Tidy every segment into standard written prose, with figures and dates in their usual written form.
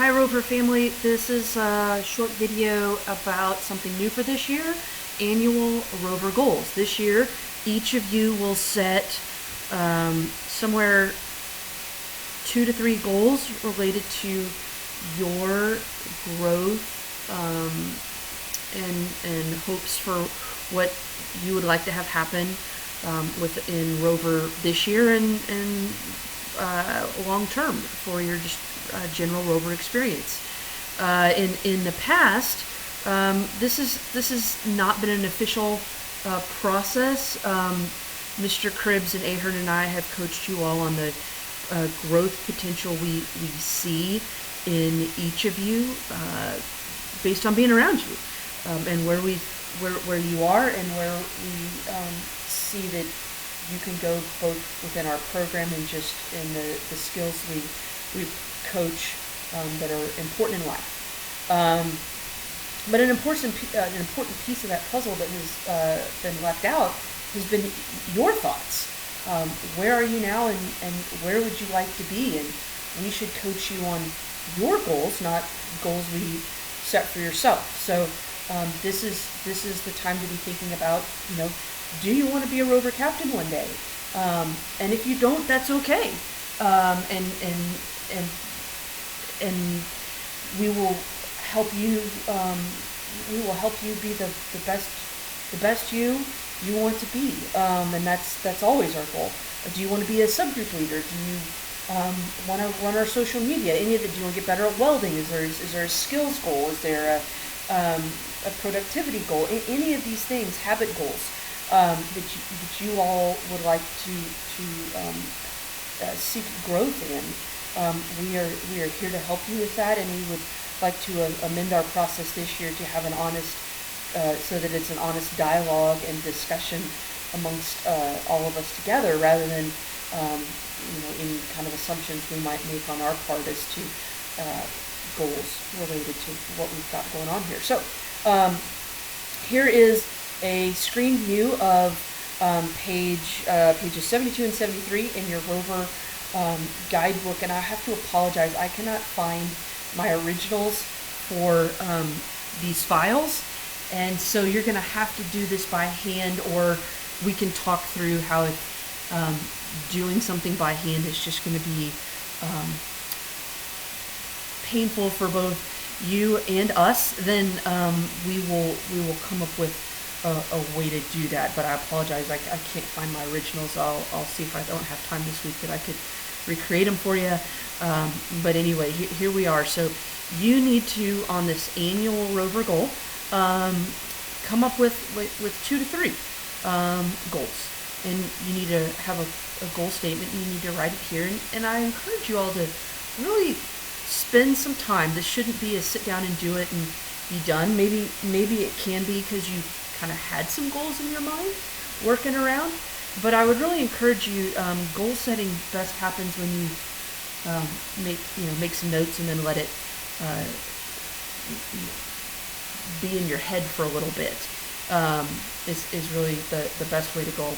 Hi Rover family, this is a short video about something new for this year, annual Rover goals. This year, each of you will set somewhere 2 to 3 goals related to your growth and hopes for what you would like to have happen within Rover this year and long term for your just general Rover experience. In the past, this has not been an official process. Mr. Cribbs and Ahern and I have coached you all on the growth potential we see in each of you based on being around you, and where you are and where we see that you can go both within our program and just in the skills we coach that are important in life. But an important piece of that puzzle that has been left out has been your thoughts. Where are you now, and where would you like to be? And we should coach you on your goals, not goals we set for yourself. So this is the time to be thinking about, do you want to be a Rover captain one day? And if you don't, that's okay. And we will help you. We will help you be the best you want to be. And that's always our goal. Do you want to be a subgroup leader? Do you want to run our social media? Any of it? Do you want to get better at welding? Is there a skills goal? Is there a productivity goal? Any of these things, habit goals. That you all would like to seek growth in. We are here to help you with that, and we would like to amend our process this year to have an honest, so that it's an honest dialogue and discussion amongst all of us together, rather than any kind of assumptions we might make on our part as to goals related to what we've got going on here. So here is a screen view of pages 72 and 73 in your Rover guidebook, and I have to apologize, I cannot find my originals for these files, and so you're going to have to do this by hand, or we can talk through how doing something by hand is just going to be painful for both you and us. Then we will come up with a way to do that, but I apologize, I can't find my originals. I'll see if I don't have time this week that I could recreate them for you. But anyway, here we are. So you need to, on this annual Rover goal, come up with 2 to 3 goals, and you need to have a goal statement. You need to write it here, and I encourage you all to really spend some time. This shouldn't be a sit down and do it and be done. Maybe it can be because you kind of had some goals in your mind working around, but I would really encourage you. Goal setting best happens when you make some notes and then let it be in your head for a little bit. Is really the best way to go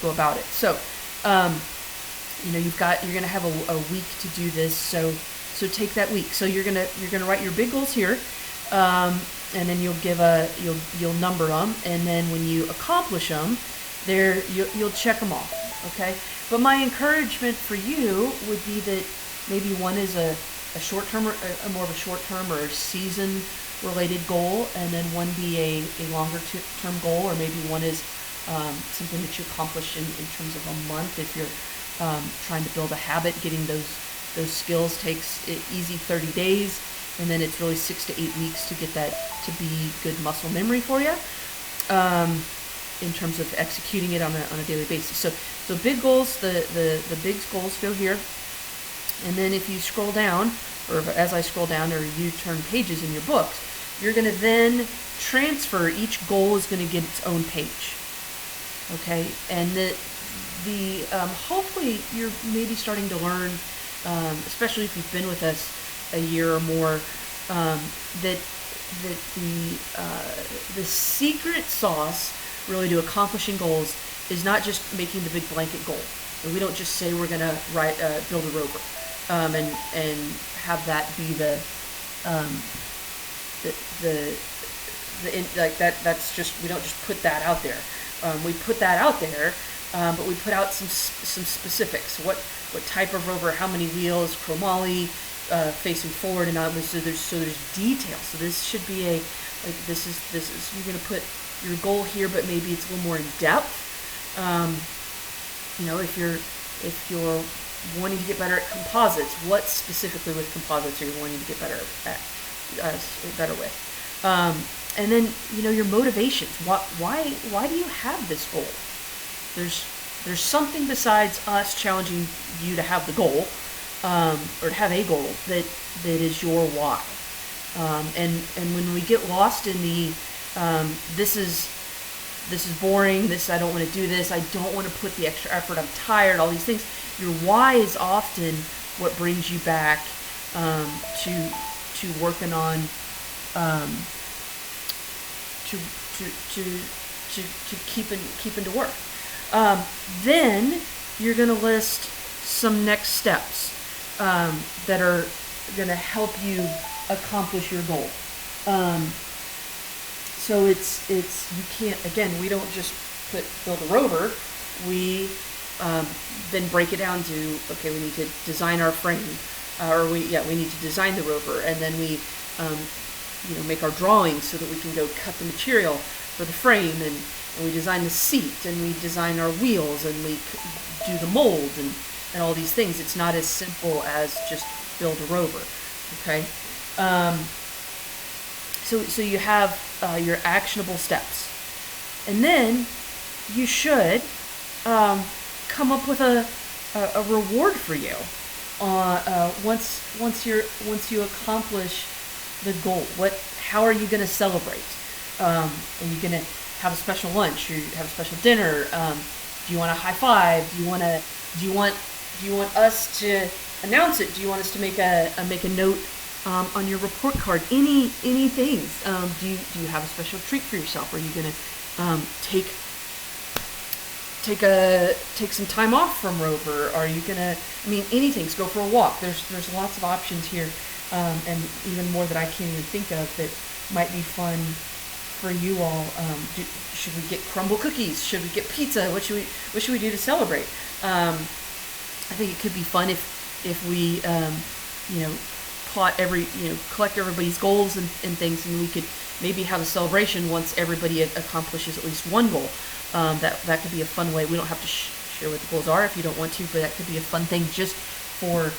about it. So you're gonna have a week to do this. So take that week. So you're gonna write your big goals here. And then you'll number them, and then when you accomplish them, you'll check them off. Okay. But my encouragement for you would be that maybe one is a short term, or more of a short term or season related goal, and then one be a longer term goal, or maybe one is something that you accomplish in terms of a month. If you're trying to build a habit, getting those skills takes easy 30 days. And then it's really 6 to 8 weeks to get that to be good muscle memory for you, in terms of executing it on a daily basis. So big goals, the big goals go here, and then if you scroll down, or as I scroll down, or you turn pages in your books, you're going to then transfer. Each goal is going to get its own page. Okay, and the hopefully you're maybe starting to learn, especially if you've been with us a year or more, that the secret sauce really to accomplishing goals is not just making the big blanket goal. And we don't just say we're gonna build a Rover, and have that be the um, the, the like that's just, we don't just put that out there. We put that out there, but we put out some specifics. What type of rover, how many wheels, chromoly, facing forward, and obviously there's detail. So this should be a, like, this is you're gonna put your goal here, but maybe it's a little more in depth. If you're wanting to get better at composites, what specifically with composites are you wanting to get better at, better with? And then, your motivations. Why do you have this goal? There's something besides us challenging you to have the goal, or to have a goal that is your why. And when we get lost in the this is boring, this, I don't want to do this, I don't want to put the extra effort, I'm tired, all these things. Your why is often what brings you back to working on to keeping to work. Then you're going to list some next steps that are going to help you accomplish your goal. So it's you can't, again, we don't just build a rover. We then break it down to, okay, we need to design our frame, we need to design the rover, and then we make our drawings so that we can go cut the material for the frame, and we design the seat, and we design our wheels, and we do the mold, and all these things. It's not as simple as just build a rover, okay? So you have your actionable steps, and then you should come up with a reward for you once you accomplish the goal. How are you going to celebrate? Are you going to have a special lunch, or have a special dinner? Do you want a high five? Do you want us to announce it? Do you want us to make a note on your report card? Any things? Do you have a special treat for yourself? Are you going to take some time off from Rover? Are you going to, anything? Go for a walk. There's lots of options here, and even more that I can't even think of that might be fun for you all. Should we get crumble cookies? Should we get pizza? What should we do to celebrate? I think it could be fun if we collect everybody's goals and things, and we could maybe have a celebration once everybody accomplishes at least one goal. That could be a fun way. We don't have to share what the goals are if you don't want to, but that could be a fun thing just for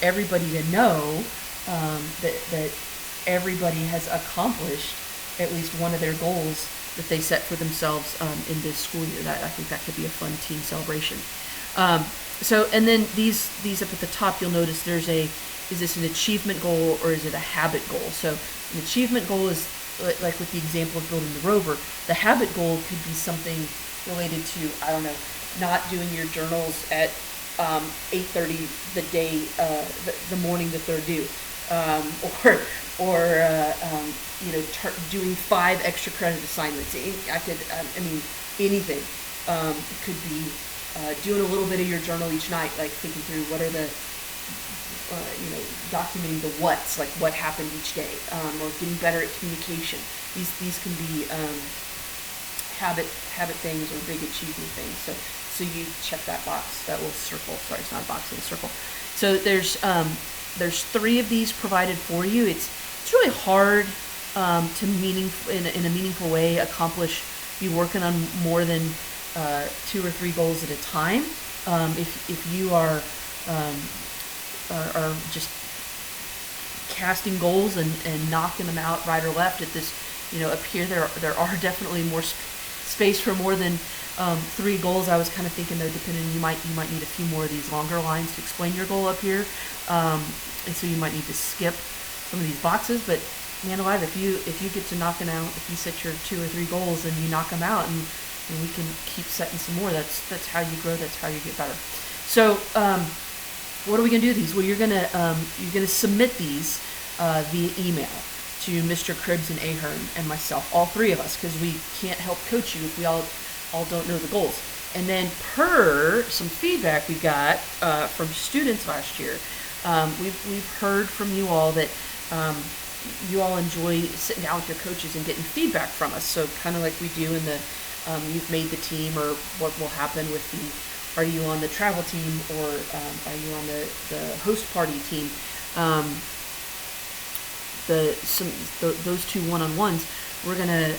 everybody to know that everybody has accomplished at least one of their goals that they set for themselves in this school year. I think that could be a fun team celebration. And then these up at the top, you'll notice is this an achievement goal or is it a habit goal? So an achievement goal is, like with the example of building the rover, the habit goal could be something related to, I don't know, not doing your journals at 8:30 the day, the morning that they're due, doing 5 extra credit assignments. Anything. It could be doing a little bit of your journal each night, like thinking through what are the documenting the what's, like what happened each day, or getting better at communication. These can be habit things or big achievement things. So you check that box, that little circle. Sorry, it's not a box, it's a circle. So there's 3 of these provided for you. It's really hard to in a meaningful way be working on more than 2 or 3 goals at a time. If you are just casting goals and knocking them out right or left at this, up here there are definitely more space for more than 3 goals. I was kind of thinking though, depending, you might need a few more of these longer lines to explain your goal up here, and so you might need to skip some of these boxes. But man alive, if you get to knocking out, if you set your 2 or 3 goals and you knock them out, and we can keep setting some more, that's how you grow, that's how you get better. So what are we going to do these? Well, you're going to submit these via email to Mr. Cribbs and Ahern and myself, all 3 of us, because we can't help coach you if we all don't know the goals. And then per some feedback we got from students last year, we've heard from you all that you all enjoy sitting down with your coaches and getting feedback from us. So kind of like we do in the you've made the team, or what will happen with the, are you on the travel team, or are you on the host party team? Those two one-on-ones, we're gonna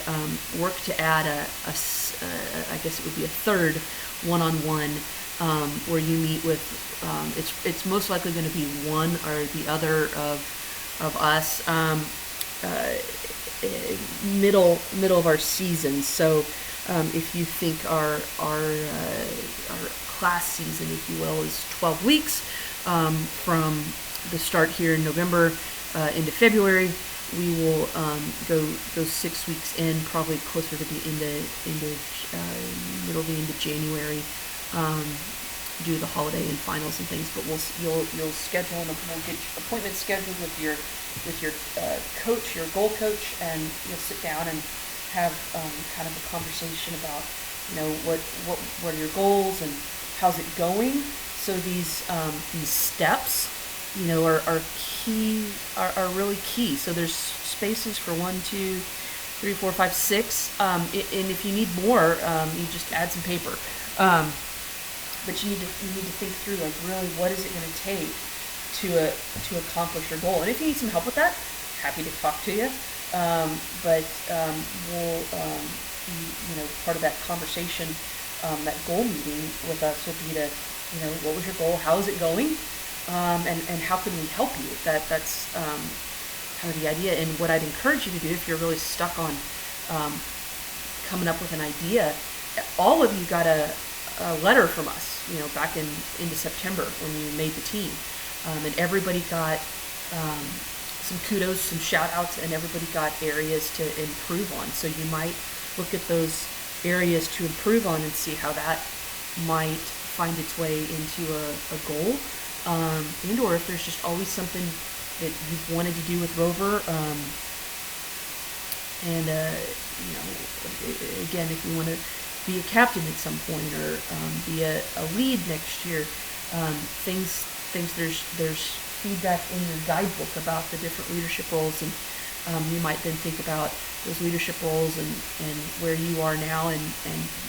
work to add I guess it would be a third one-on-one, where you meet with, it's most likely going to be one or the other of us, middle of our season. So if you think our class season, if you will, is 12 weeks from the start here in November into February, we will go 6 weeks in, probably closer to the middle of the end of January, due to the holiday and finals and things. But you'll schedule, and we'll get appointments scheduled with your coach, your goal coach, and you'll sit down and have kind of a conversation about, what are your goals and how's it going. So these steps, are key, are really key. So there's spaces for 1, 2, 3, 4, 5, 6, and if you need more, you just add some paper. But you need to think through, like, really, what is it going to take to accomplish your goal? And if you need some help with that, happy to talk to you. But we'll part of that conversation, that goal meeting with us will be to, what was your goal? How is it going? And how can we help you? That's kind of the idea. And what I'd encourage you to do, if you're really stuck on coming up with an idea, all of you got a letter from us, back into September when you made the team, and everybody got some kudos, some shout outs, and everybody got areas to improve on. So you might look at those areas to improve on and see how that might find its way into a goal, and or if there's just always something that you've wanted to do with Rover, and again, if you want to be a captain at some point, or be a lead next year, things there's feedback in your guidebook about the different leadership roles, and you might then think about those leadership roles and where you are now, and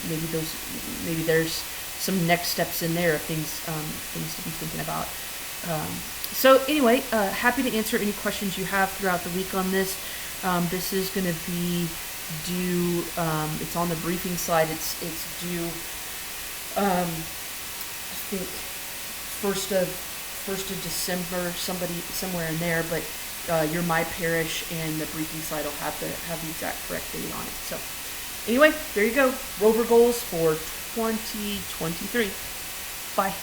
maybe there's some next steps in there of things to be thinking about. So anyway, happy to answer any questions you have throughout the week on this. This is going to be due, it's on the briefing slide, it's due, I think first of December, somewhere in there, but your My Parish and the briefing slide will have the exact correct date on it. So anyway, there you go, Rover goals for 2023. Bye.